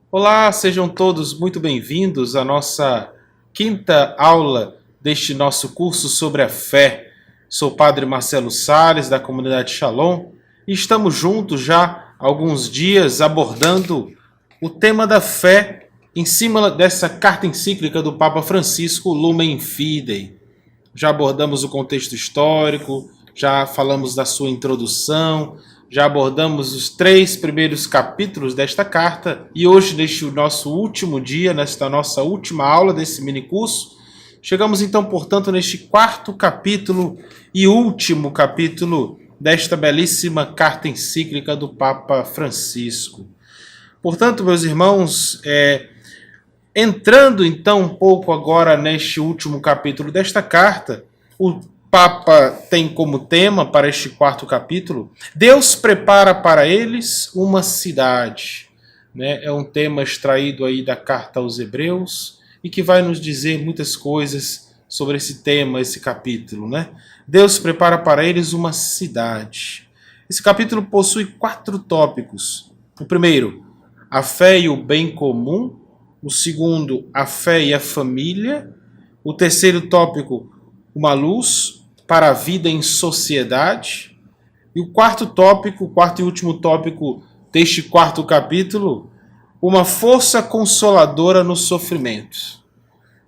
Olá, sejam todos muito bem-vindos à nossa quinta aula deste nosso curso sobre a fé. Sou o Padre Marcelo Salles, da comunidade Shalom, e estamos juntos já há alguns dias abordando o tema da fé em cima dessa carta encíclica do Papa Francisco, Lumen Fidei. Já abordamos o contexto histórico, já falamos da sua introdução, já abordamos os 3 primeiros capítulos desta carta e hoje, neste nosso último dia, nesta nossa última aula desse minicurso, chegamos então, portanto, neste 4º capítulo e último capítulo desta belíssima carta encíclica do Papa Francisco. Portanto, meus irmãos, entrando então um pouco agora neste último capítulo desta carta, o Papa tem como tema para este 4º capítulo: Deus prepara para eles uma cidade. É um tema extraído aí da carta aos Hebreus e que vai nos dizer muitas coisas sobre esse tema, esse capítulo. Deus prepara para eles uma cidade. Esse capítulo possui 4 tópicos. O primeiro, a fé e o bem comum. O segundo, a fé e a família. O terceiro tópico, uma luz para a vida em sociedade. E o 4º tópico, o 4º e último tópico deste 4º capítulo, uma força consoladora no sofrimento.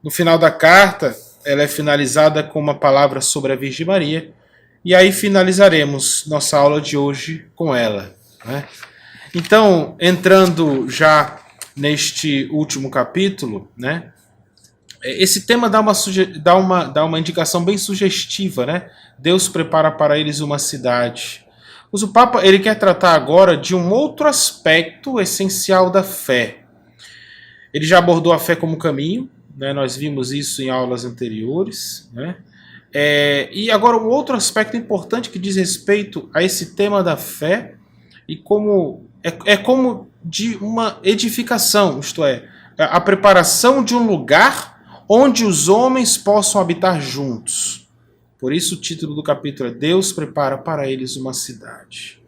No final da carta, ela é finalizada com uma palavra sobre a Virgem Maria, e aí finalizaremos nossa aula de hoje com ela. Então, entrando já neste último capítulo, esse tema dá uma indicação bem sugestiva, Deus prepara para eles uma cidade. Mas o Papa ele quer tratar agora de um outro aspecto essencial da fé. Ele já abordou a fé como caminho, nós vimos isso em aulas anteriores, e agora um outro aspecto importante que diz respeito a esse tema da fé e como como de uma edificação, isto é, a preparação de um lugar onde os homens possam habitar juntos. Por isso o título do capítulo é Deus prepara para eles uma cidade.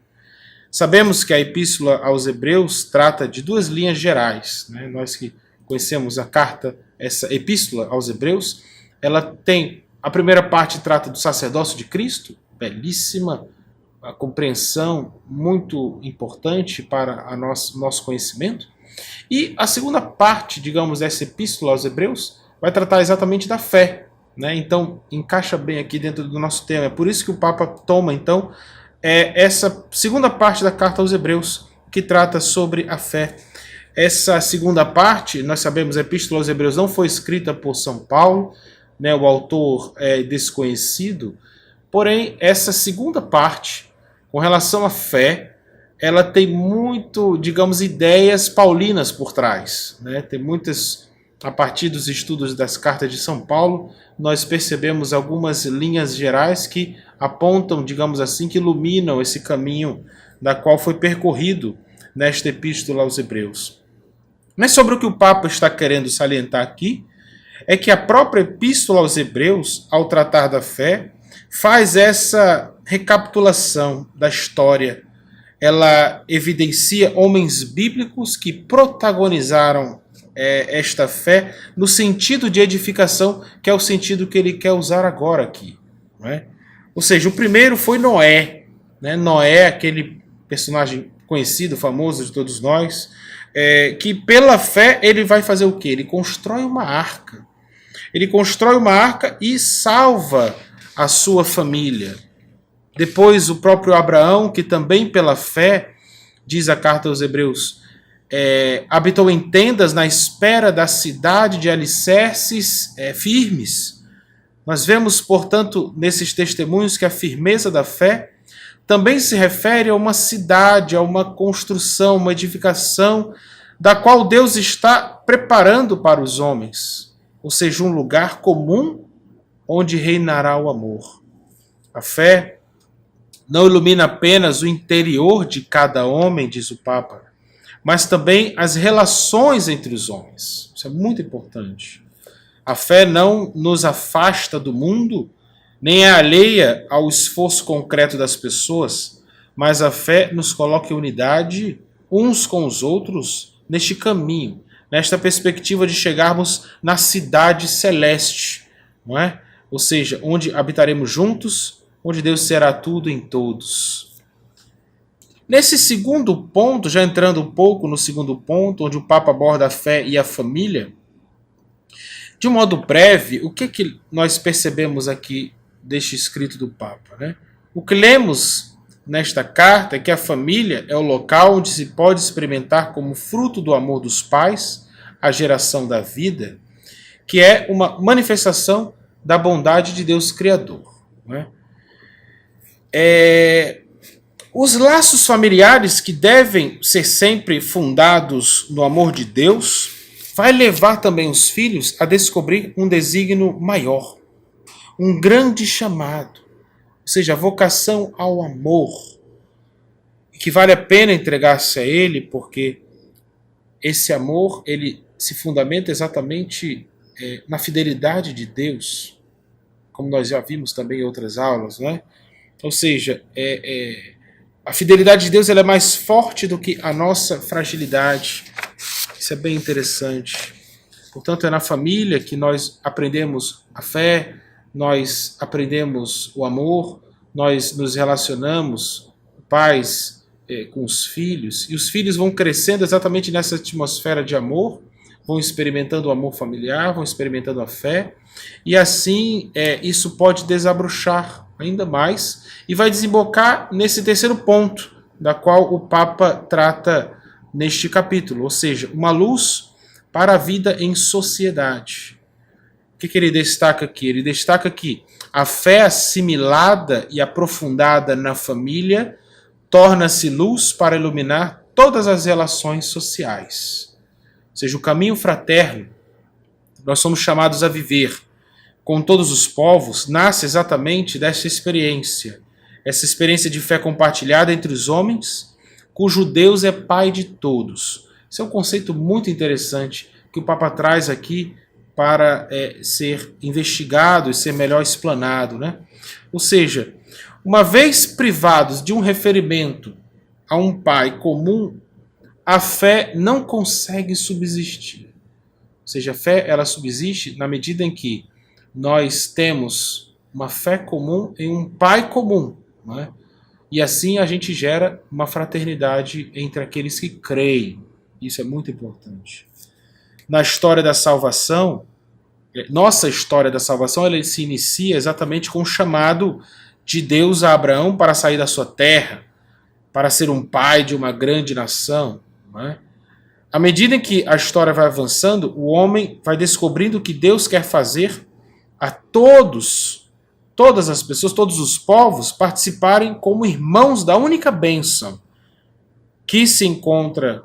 Sabemos que a Epístola aos Hebreus trata de 2 linhas gerais. Nós que conhecemos a carta, essa Epístola aos Hebreus, ela tem, a primeira parte trata do sacerdócio de Cristo, belíssima, a compreensão muito importante para nosso conhecimento. E a segunda parte, digamos, dessa Epístola aos Hebreus, vai tratar exatamente da fé. Então, encaixa bem aqui dentro do nosso tema. É por isso que o Papa toma, então, essa segunda parte da carta aos Hebreus, que trata sobre a fé. Essa segunda parte, nós sabemos, a Epístola aos Hebreus não foi escrita por São Paulo, o autor é desconhecido, porém, essa segunda parte, com relação à fé, ela tem muito, digamos, ideias paulinas por trás. Tem muitas, a partir dos estudos das cartas de São Paulo, nós percebemos algumas linhas gerais que apontam, digamos assim, que iluminam esse caminho da qual foi percorrido nesta Epístola aos Hebreus. Mas sobre o que o Papa está querendo salientar aqui, é que a própria Epístola aos Hebreus, ao tratar da fé, faz essa recapitulação da história. Ela evidencia homens bíblicos que protagonizaram esta fé no sentido de edificação, que é o sentido que ele quer usar agora aqui. Ou seja, o primeiro foi Noé. Noé, aquele personagem conhecido, famoso de todos nós, que pela fé ele vai fazer o quê? Ele constrói uma arca. Ele constrói uma arca e salva a sua família. Depois o próprio Abraão, que também pela fé, diz a carta aos Hebreus, habitou em tendas na espera da cidade de alicerces firmes. Nós vemos, portanto, nesses testemunhos que a firmeza da fé também se refere a uma cidade, a uma construção, uma edificação da qual Deus está preparando para os homens. Ou seja, um lugar comum onde reinará o amor. A fé não ilumina apenas o interior de cada homem, diz o Papa, mas também as relações entre os homens. Isso é muito importante. A fé não nos afasta do mundo, nem é alheia ao esforço concreto das pessoas, mas a fé nos coloca em unidade uns com os outros neste caminho, nesta perspectiva de chegarmos na cidade celeste, não é? Ou seja, onde habitaremos juntos, onde Deus será tudo em todos. Nesse segundo ponto, já entrando um pouco no segundo ponto, onde o Papa aborda a fé e a família, de um modo breve, o que nós percebemos aqui deste escrito do Papa, né? O que lemos nesta carta é que a família é o local onde se pode experimentar como fruto do amor dos pais a geração da vida, que é uma manifestação da bondade de Deus Criador, né? Os laços familiares que devem ser sempre fundados no amor de Deus vai levar também os filhos a descobrir um desígnio maior, um grande chamado, ou seja, a vocação ao amor, que vale a pena entregar-se a ele, porque esse amor ele se fundamenta exatamente na fidelidade de Deus, como nós já vimos também em outras aulas, né? Ou seja, a fidelidade de Deus ela é mais forte do que a nossa fragilidade. Isso é bem interessante. Portanto, é na família que nós aprendemos a fé, nós aprendemos o amor, nós nos relacionamos, pais com os filhos, e os filhos vão crescendo exatamente nessa atmosfera de amor, vão experimentando o amor familiar, vão experimentando a fé, e assim isso pode desabrochar ainda mais, e vai desembocar nesse terceiro ponto, da qual o Papa trata neste capítulo, ou seja, uma luz para a vida em sociedade. O que ele destaca aqui? Ele destaca que a fé assimilada e aprofundada na família torna-se luz para iluminar todas as relações sociais. Ou seja, o caminho fraterno, nós somos chamados a viver com todos os povos, nasce exatamente dessa experiência. Essa experiência de fé compartilhada entre os homens, cujo Deus é Pai de todos. Esse é um conceito muito interessante que o Papa traz aqui para ser investigado e ser melhor explanado, né? Ou seja, uma vez privados de um referimento a um Pai comum, a fé não consegue subsistir. Ou seja, a fé ela subsiste na medida em que nós temos uma fé comum em um Pai comum, não é? E assim a gente gera uma fraternidade entre aqueles que creem. Isso é muito importante. Na história da salvação, nossa história da salvação, ela se inicia exatamente com o chamado de Deus a Abraão para sair da sua terra, para ser um pai de uma grande nação, não é? À medida em que a história vai avançando, o homem vai descobrindo que Deus quer fazer a todas as pessoas, todos os povos participarem como irmãos da única bênção que encontra,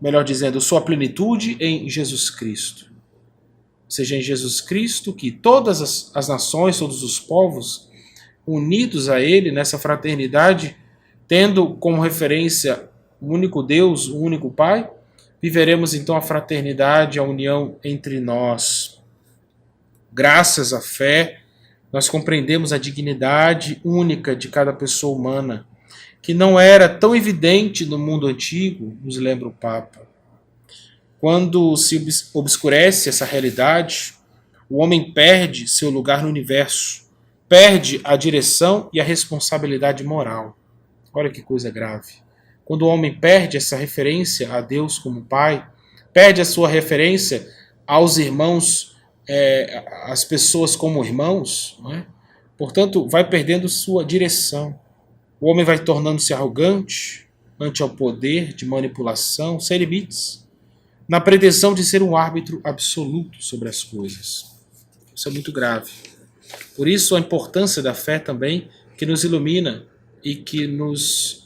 melhor dizendo, sua plenitude em Jesus Cristo. Ou seja, em Jesus Cristo que todas as nações, todos os povos, unidos a Ele nessa fraternidade, tendo como referência o único Deus, o único Pai, viveremos então a fraternidade, a união entre nós. Graças à fé, nós compreendemos a dignidade única de cada pessoa humana, que não era tão evidente no mundo antigo, nos lembra o Papa. Quando se obscurece essa realidade, o homem perde seu lugar no universo, perde a direção e a responsabilidade moral. Olha que coisa grave. Quando o homem perde essa referência a Deus como Pai, perde a sua referência aos irmãos, às pessoas como irmãos, não é? Portanto, vai perdendo sua direção. O homem vai tornando-se arrogante ante ao poder de manipulação, sem limites, na pretensão de ser um árbitro absoluto sobre as coisas. Isso é muito grave. Por isso a importância da fé também, que nos ilumina e que nos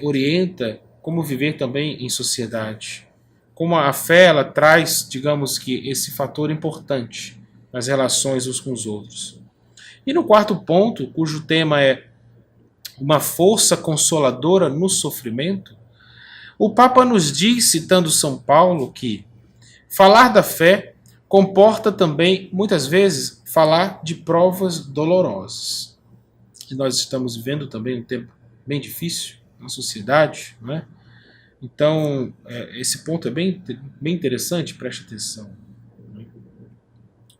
orienta como viver também em sociedade. Como a fé ela traz, digamos que, esse fator importante nas relações uns com os outros. E no quarto ponto, cujo tema é uma força consoladora no sofrimento, o Papa nos diz, citando São Paulo, que falar da fé comporta também, muitas vezes, falar de provas dolorosas. E nós estamos vivendo também um tempo bem difícil na sociedade, não é? Então, esse ponto é bem interessante, preste atenção.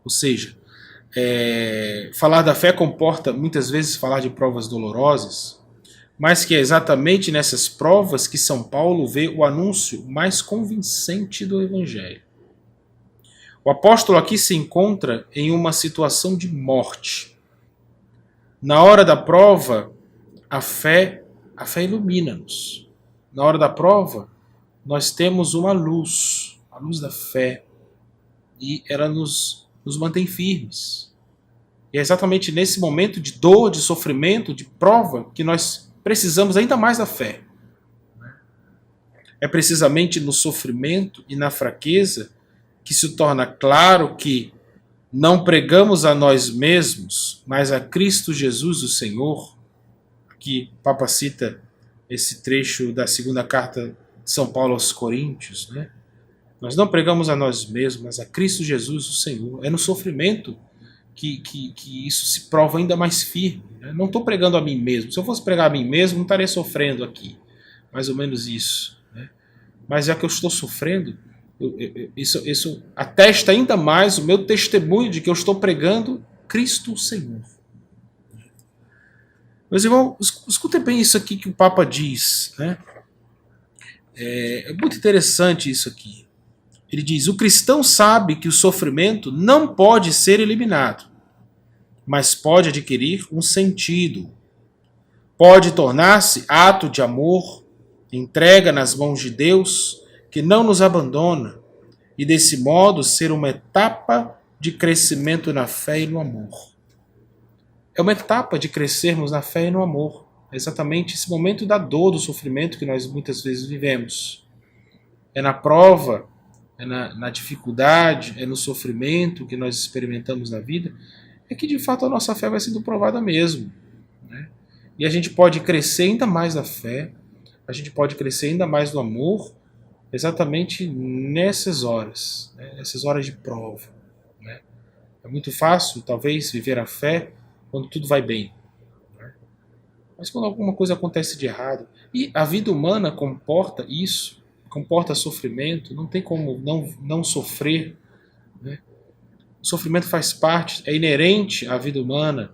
Ou seja, falar da fé comporta muitas vezes falar de provas dolorosas, mas que é exatamente nessas provas que São Paulo vê o anúncio mais convincente do Evangelho. O apóstolo aqui se encontra em uma situação de morte. Na hora da prova, a fé ilumina-nos. Na hora da prova, nós temos uma luz, a luz da fé, e ela nos mantém firmes. E é exatamente nesse momento de dor, de sofrimento, de prova, que nós precisamos ainda mais da fé. É precisamente no sofrimento e na fraqueza que se torna claro que não pregamos a nós mesmos, mas a Cristo Jesus, o Senhor. Aqui o Papa cita esse trecho da segunda carta de São Paulo aos Coríntios, né? Nós não pregamos a nós mesmos, mas a Cristo Jesus, o Senhor. É no sofrimento que isso se prova ainda mais firme. Né? Não estou pregando a mim mesmo. Se eu fosse pregar a mim mesmo, não estaria sofrendo aqui. Mais ou menos isso. Né? Mas já que eu estou sofrendo, isso atesta ainda mais o meu testemunho de que eu estou pregando Cristo, o Senhor. Meus irmãos, escutem bem isso aqui que o Papa diz. Né? É muito interessante isso aqui. Ele diz: o cristão sabe que o sofrimento não pode ser eliminado, mas pode adquirir um sentido. Pode tornar-se ato de amor, entrega nas mãos de Deus, que não nos abandona, e desse modo ser uma etapa de crescimento na fé e no amor. É uma etapa de crescermos na fé e no amor. É exatamente esse momento da dor, do sofrimento que nós muitas vezes vivemos. É na prova, é na dificuldade, é no sofrimento que nós experimentamos na vida, é que de fato a nossa fé vai sendo provada mesmo. Né? E a gente pode crescer ainda mais na fé, a gente pode crescer ainda mais no amor, exatamente nessas horas, né? Nessas horas de prova. Né? É muito fácil, talvez, viver a fé quando tudo vai bem. Né? Mas quando alguma coisa acontece de errado, e a vida humana comporta isso, comporta sofrimento, não tem como não sofrer. Né? O sofrimento faz parte, é inerente à vida humana,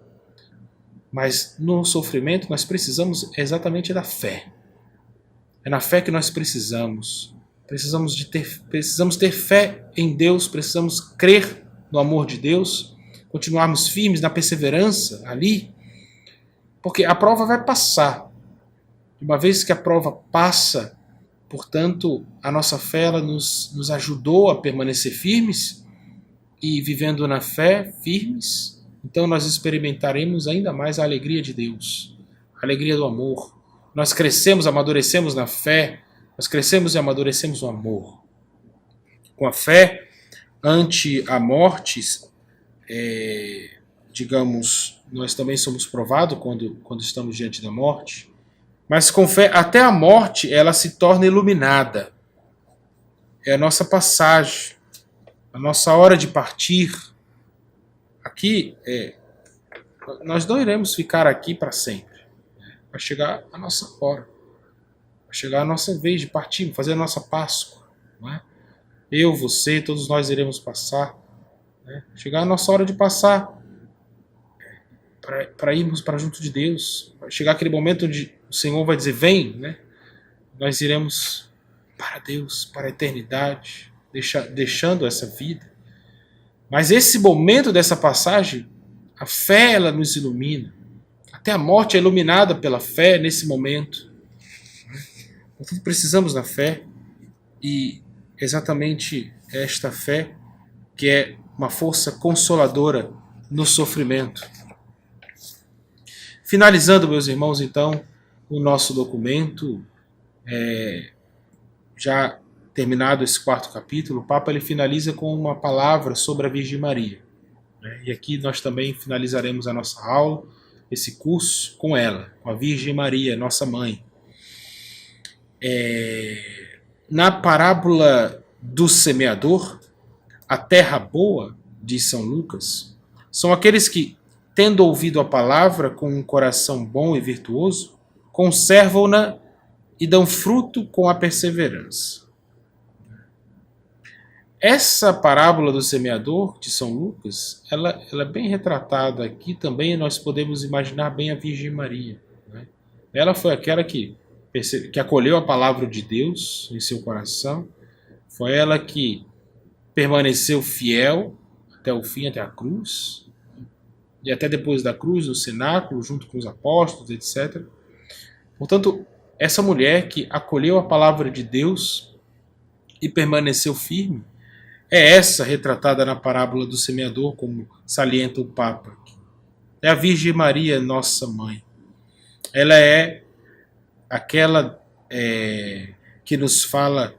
mas no sofrimento nós precisamos exatamente da fé. É na fé que nós precisamos. Precisamos ter fé em Deus, precisamos crer no amor de Deus, continuarmos firmes na perseverança ali, porque a prova vai passar. Uma vez que a prova passa, portanto, a nossa fé ela nos ajudou a permanecer firmes e vivendo na fé, firmes, então nós experimentaremos ainda mais a alegria de Deus, a alegria do amor. Nós crescemos, amadurecemos na fé, nós crescemos e amadurecemos no amor. Com a fé, ante a morte, digamos, nós também somos provados quando estamos diante da morte, mas com fé, até a morte, ela se torna iluminada. É a nossa passagem, a nossa hora de partir. Aqui, nós não iremos ficar aqui para sempre. Vai chegar a nossa hora. Vai chegar a nossa vez de partir, fazer a nossa Páscoa. Não é? Eu, você, todos nós iremos passar. Né? Chegar a nossa hora de passar para irmos para junto de Deus. Vai chegar aquele momento onde o Senhor vai dizer, vem, né? Nós iremos para Deus, para a eternidade, deixando essa vida. Mas esse momento dessa passagem, a fé ela nos ilumina. Até a morte é iluminada pela fé nesse momento. Portanto, precisamos da fé, e exatamente esta fé que é uma força consoladora no sofrimento. Finalizando, meus irmãos, então, o nosso documento, já terminado esse quarto capítulo, o Papa ele finaliza com uma palavra sobre a Virgem Maria. Né? E aqui nós também finalizaremos a nossa aula, esse curso, com ela, com a Virgem Maria, nossa mãe. Na parábola do semeador, a terra boa, diz São Lucas, são aqueles que, tendo ouvido a palavra com um coração bom e virtuoso, conservam-na e dão fruto com a perseverança. Essa parábola do semeador de São Lucas, ela é bem retratada aqui também, e nós podemos imaginar bem a Virgem Maria, né? Ela foi aquela que acolheu a palavra de Deus em seu coração, foi ela que permaneceu fiel até o fim, até a cruz, e até depois da cruz, no cenáculo, junto com os apóstolos, etc. Portanto, essa mulher que acolheu a palavra de Deus e permaneceu firme, é essa retratada na parábola do semeador, como salienta o Papa. É a Virgem Maria, nossa mãe. Ela é aquela que nos fala,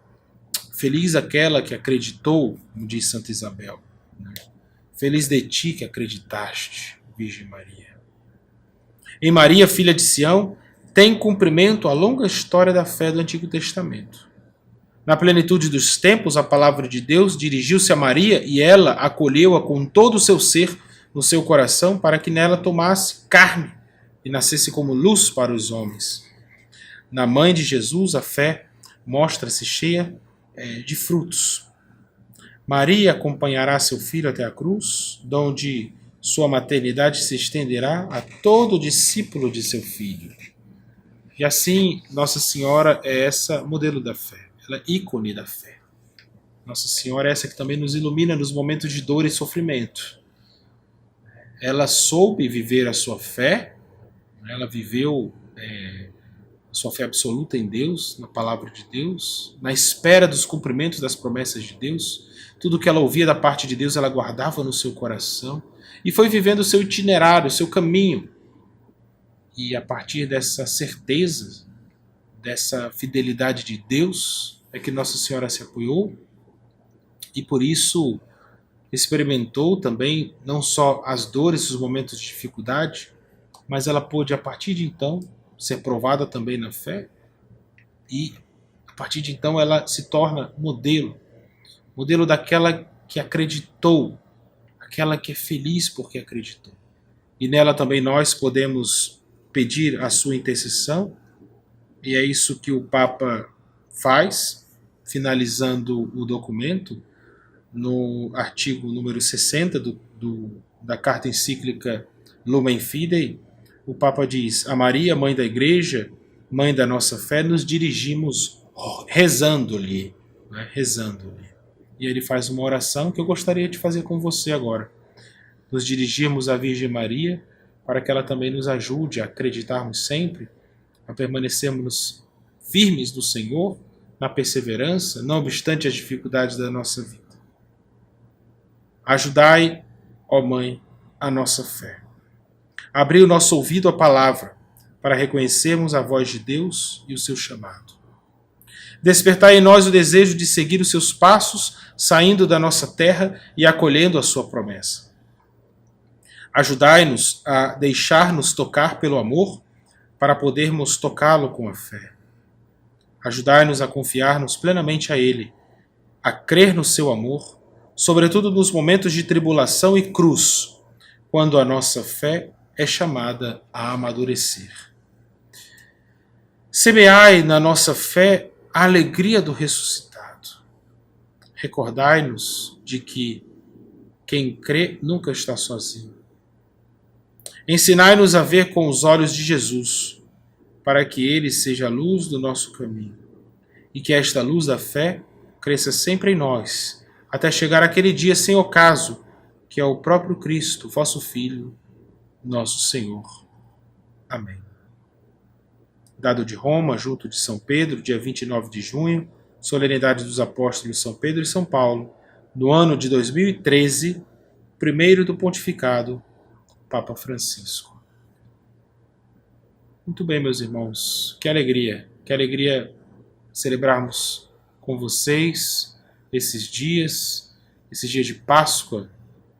feliz aquela que acreditou, como diz Santa Isabel. Feliz de ti que acreditaste, Virgem Maria. Em Maria, filha de Sião, tem cumprimento a longa história da fé do Antigo Testamento. Na plenitude dos tempos, a palavra de Deus dirigiu-se a Maria e ela acolheu-a com todo o seu ser no seu coração para que nela tomasse carne e nascesse como luz para os homens. Na mãe de Jesus, a fé mostra-se cheia de frutos. Maria acompanhará seu filho até a cruz, donde sua maternidade se estenderá a todo discípulo de seu filho. E assim, Nossa Senhora é essa modelo da fé. Ela é ícone da fé. Nossa Senhora é essa que também nos ilumina nos momentos de dor e sofrimento. Ela soube viver a sua fé, ela viveu a sua fé absoluta em Deus, na palavra de Deus, na espera dos cumprimentos das promessas de Deus. Tudo que ela ouvia da parte de Deus, ela guardava no seu coração e foi vivendo o seu itinerário, o seu caminho. E a partir dessa certeza, dessa fidelidade de Deus, é que Nossa Senhora se apoiou e por isso experimentou também não só as dores, os momentos de dificuldade, mas ela pôde a partir de então ser provada também na fé e a partir de então ela se torna modelo daquela que acreditou, aquela que é feliz porque acreditou. E nela também nós podemos pedir a sua intercessão, e é isso que o Papa faz, finalizando o documento, no artigo número 60 da carta encíclica Lumen Fidei. O Papa diz: a Maria, mãe da Igreja, mãe da nossa fé, nos dirigimos rezando-lhe, né? Rezando-lhe. E ele faz uma oração que eu gostaria de fazer com você agora. Nos dirigirmos à Virgem Maria para que ela também nos ajude a acreditarmos sempre, a permanecermos firmes no Senhor, na perseverança, não obstante as dificuldades da nossa vida. Ajudai, ó Mãe, a nossa fé. Abri o nosso ouvido à palavra, para reconhecermos a voz de Deus e o seu chamado. Despertai em nós o desejo de seguir os seus passos, saindo da nossa terra e acolhendo a sua promessa. Ajudai-nos a deixar-nos tocar pelo amor, para podermos tocá-lo com a fé. Ajudai-nos a confiar-nos plenamente a Ele, a crer no seu amor, sobretudo nos momentos de tribulação e cruz, quando a nossa fé é chamada a amadurecer. Semeai na nossa fé a alegria do ressuscitado. Recordai-nos de que quem crê nunca está sozinho. Ensinai-nos a ver com os olhos de Jesus, para que Ele seja a luz do nosso caminho, e que esta luz da fé cresça sempre em nós, até chegar aquele dia sem ocaso, que é o próprio Cristo, vosso Filho, nosso Senhor. Amém. Dado de Roma, junto de São Pedro, dia 29 de junho, solenidade dos apóstolos São Pedro e São Paulo, no ano de 2013, primeiro do pontificado, Papa Francisco. Muito bem, meus irmãos, que alegria celebrarmos com vocês esses dias de Páscoa,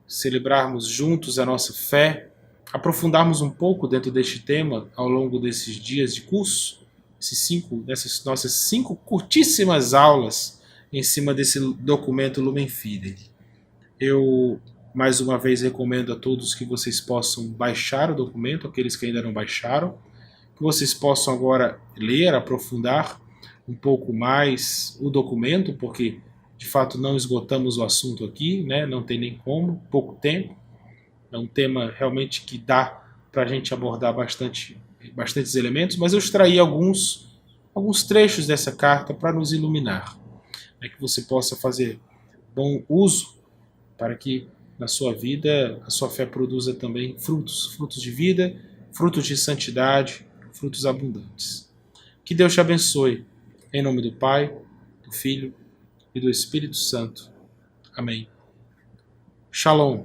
celebrarmos juntos a nossa fé, aprofundarmos um pouco dentro deste tema ao longo desses dias de curso, dessas nossas 5 curtíssimas aulas em cima desse documento Lumen Fidei. Eu, mais uma vez, recomendo a todos que vocês possam baixar o documento, aqueles que ainda não baixaram, que vocês possam agora ler, aprofundar um pouco mais o documento, porque de fato não esgotamos o assunto aqui, né? Não tem nem como, pouco tempo. É um tema realmente que dá para a gente abordar bastantes elementos, mas eu extraí alguns trechos dessa carta para nos iluminar, né? Que você possa fazer bom uso para que na sua vida a sua fé produza também frutos de vida, frutos de santidade, frutos abundantes. Que Deus te abençoe. Em nome do Pai, do Filho e do Espírito Santo. Amém. Shalom.